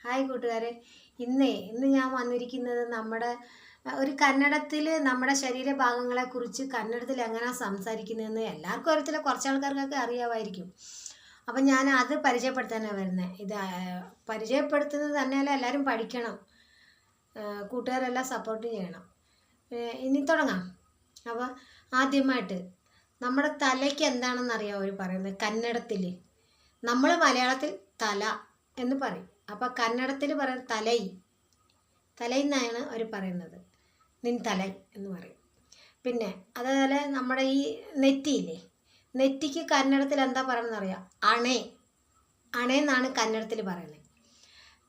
Hi കൂട്ടുകാരെ, ഇന്ന് ഞാൻ വന്നിരിക്കുന്നത് ഒരു കന്നഡത്തിൽ നമ്മുടെ ശരീരഭാഗങ്ങളെക്കുറിച്ച് കന്നഡത്തിൽ എങ്ങനെയാണ് സംസാരിക്കുന്നതെന്ന് എല്ലാവർക്കും അറിയത്തില്ല, കുറച്ച് ആൾക്കാർക്കൊക്കെ അറിയാമായിരിക്കും. അപ്പം ഞാൻ അത് പരിചയപ്പെടുത്താനാണ് വരുന്നത്. ഇത് പരിചയപ്പെടുത്തുന്നത് തന്നെയല്ല, എല്ലാവരും പഠിക്കണം, കൂട്ടുകാരെല്ലാം സപ്പോർട്ട് ചെയ്യണം. ഇനി തുടങ്ങാം. അപ്പോൾ ആദ്യമായിട്ട് നമ്മുടെ തലയ്ക്ക് എന്താണെന്ന് അറിയാം അവർ പറയുന്നത് കന്നഡത്തിൽ. നമ്മൾ മലയാളത്തിൽ തല എന്ന് പറയും. അപ്പോൾ കന്നഡത്തിൽ പറയുന്നത് തലൈ എന്നാണ് അവർ പറയുന്നത്. നിൻ തലൈ എന്ന് പറയും. പിന്നെ അതേപോലെ നമ്മുടെ ഈ നെറ്റിയില്ലേ, നെറ്റിക്ക് കന്നഡത്തിൽ എന്താ പറയുന്നത് അറിയാം? അണേന്നാണ് കന്നഡത്തിൽ പറയുന്നത്.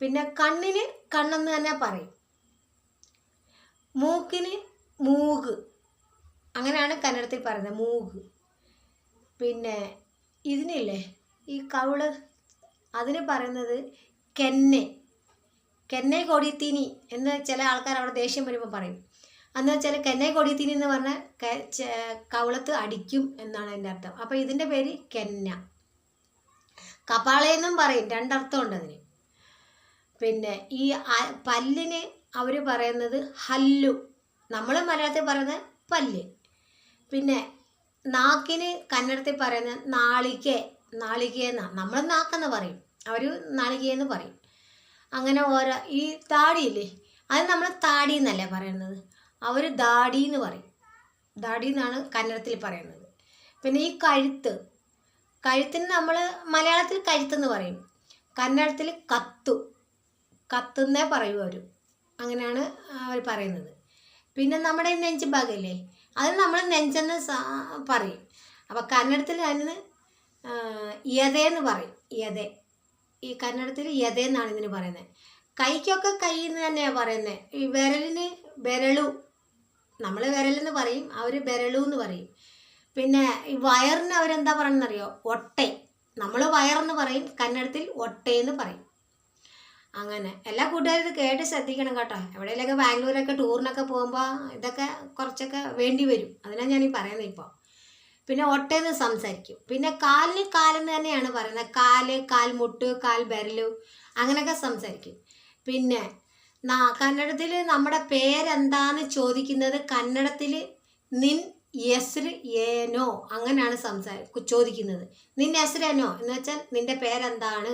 പിന്നെ കണ്ണിന് കണ്ണെന്ന് തന്നെ പറയും. മൂക്കിന് മൂഗ്, അങ്ങനെയാണ് കന്നഡത്തിൽ പറയുന്നത്, മൂഗ്. പിന്നെ ഇതിനില്ലേ ഈ കവിള്, അതിന് പറയുന്നത് കെന്നെ കൊടിത്തീനി എന്ന് ചില ആൾക്കാർ അവിടെ ദേഷ്യം വരുമ്പോൾ പറയും. എന്ന് വെച്ചാൽ കെന്നെ കൊടിത്തീനി എന്ന് പറഞ്ഞാൽ കവിളത്ത് അടിക്കും എന്നാണ് എൻ്റെ അർത്ഥം. അപ്പോൾ ഇതിൻ്റെ പേര് കെന്ന. കപാളയെന്നും പറയും, രണ്ടർത്ഥം ഉണ്ട് അതിന്. പിന്നെ ഈ പല്ലിന് അവർ പറയുന്നത് ഹല്ലു, നമ്മൾ മലയാളത്തിൽ പറയുന്നത് പല്ല്. പിന്നെ നാക്കിന് കന്നഡത്തിൽ പറയുന്നത് നാളികയെന്നാണ്. നമ്മൾ നാക്കെന്ന് പറയും, അവർ നാളികയെന്ന് പറയും. അങ്ങനെ ഓരോ ഈ താടിയില്ലേ, അത് നമ്മൾ താടി എന്നല്ലേ പറയുന്നത്, അവർ ദാടി എന്ന് പറയും. ദാടി എന്നാണ് കന്നഡത്തിൽ പറയുന്നത്. പിന്നെ ഈ കഴുത്തിന് നമ്മൾ മലയാളത്തിൽ കഴുത്തെന്ന് പറയും, കന്നഡത്തിൽ കത്തുന്നേ പറയൂ അവർ, അങ്ങനെയാണ് അവർ പറയുന്നത്. പിന്നെ നമ്മുടെ നെഞ്ച് ഭാഗമില്ലേ, അത് നമ്മൾ നെഞ്ചെന്ന് പറയും. അപ്പോൾ കന്നഡത്തിൽ അതിന് യഥയെന്ന് പറയും. ഈ കന്നഡത്തിൽ യഥയെന്നാണ് ഇതിന് പറയുന്നത്. കൈക്കൊക്കെ കൈ എന്ന് തന്നെയാണ് പറയുന്നത്. ഈ വിരലിന് ബെരളു, നമ്മൾ വിരലെന്ന് പറയും, അവർ ബെരളു എന്ന് പറയും. പിന്നെ ഈ വയറിന് അവരെന്താ പറയുന്നറിയോ? ഒട്ടൈ. നമ്മൾ വയറെന്ന് പറയും, കന്നഡത്തിൽ ഒട്ടയെന്ന് പറയും. അങ്ങനെ എല്ലാ കൂട്ടുകാരും ഇത് കേട്ട് ശ്രദ്ധിക്കണം കേട്ടോ. എവിടെയെങ്കിലൊക്കെ ബാംഗ്ലൂരൊക്കെ ടൂറിനൊക്കെ പോകുമ്പോൾ ഇതൊക്കെ കുറച്ചൊക്കെ വേണ്ടി വരും, അതിനാണ് ഞാനീ പറയുന്നത് ഇപ്പോൾ. പിന്നെ ഒട്ടേന്ന് സംസാരിക്കും. പിന്നെ കാലിന് കാലെന്ന് തന്നെയാണ് പറയുന്നത്, കാൽമുട്ട്, ബെരലു, അങ്ങനെയൊക്കെ സംസാരിക്കും. പിന്നെ കന്നഡത്തിൽ നമ്മുടെ പേരെന്താന്ന് ചോദിക്കുന്നത് കന്നഡത്തിൽ നിൻ എസ്ര് ഏനോ അങ്ങനെയാണ് ചോദിക്കുന്നത്. നിൻ എസ്രേനോ എന്ന് വെച്ചാൽ നിൻ്റെ പേരെന്താണ്.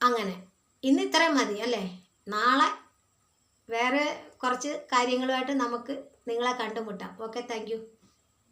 അങ്ങനെ ഇന്ന് ഇത്രയും മതി അല്ലേ? നാളെ വേറെ കുറച്ച് കാര്യങ്ങളുമായിട്ട് നമുക്ക് നിങ്ങളെ കണ്ടുമുട്ടാം. Okay, thank you.